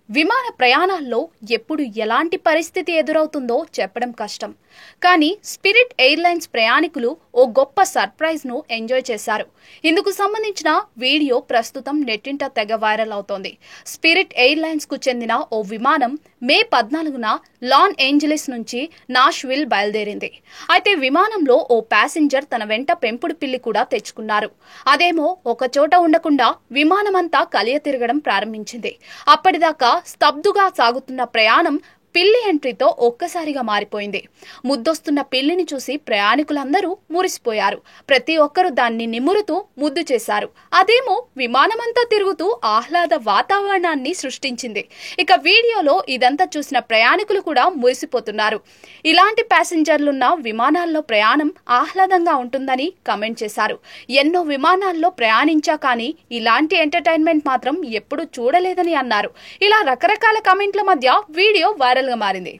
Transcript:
విమాన ప్రయాణాల్లో ఎప్పుడు ఎలాంటి పరిస్థితి ఎదురవుతుందో చెప్పడం కష్టం. కానీ స్పిరిట్ ఎయిర్లైన్స్ ప్రయాణికులు ఓ గొప్ప సర్ప్రైజ్ను ఎంజాయ్ చేశారు. ఇందుకు సంబంధించిన వీడియో ప్రస్తుతం నెట్టింట తెగ వైరల్ అవుతోంది. స్పిరిట్ ఎయిర్లైన్స్కు చెందిన ఓ విమానం మే 14న లాస్ ఏంజలీస్ నుంచి నాష్విల్ బయలుదేరింది. అయితే విమానంలో ఓ ప్యాసింజర్ తన వెంట పెంపుడు పిల్లి కూడా తెచ్చుకున్నారు. అదేమో ఒకచోట ఉండకుండా విమానమంతా కలియ తిరగడం ప్రారంభించింది. అప్పటిదాకా స్తబ్దుగా సాగుతున్న ప్రయాణం పిల్లి ఎంట్రీతో ఒక్కసారిగా మారిపోయింది. ముద్దొస్తున్న పిల్లిని చూసి ప్రయాణికులందరూ మురిసిపోయారు. ప్రతి ఒక్కరూ దాన్ని నిమురుతూ ముద్దు చేశారు. అదేమో విమానమంతా తిరుగుతూ ఆహ్లాద వాతావరణాన్ని సృష్టించింది. ఇక వీడియోలో ఇదంతా చూసిన ప్రయాణికులు కూడా మురిసిపోతున్నారు. ఇలాంటి ప్యాసింజర్లున్న విమానాల్లో ప్రయాణం ఆహ్లాదంగా ఉంటుందని కామెంట్ చేశారు. ఎన్నో విమానాల్లో ప్రయాణించా కానీ ఇలాంటి ఎంటర్టైన్మెంట్ మాత్రం ఎప్పుడూ చూడలేదని అన్నారు. ఇలా రకరకాల కామెంట్ల మధ్య వీడియో వైరల్ గా మారింది.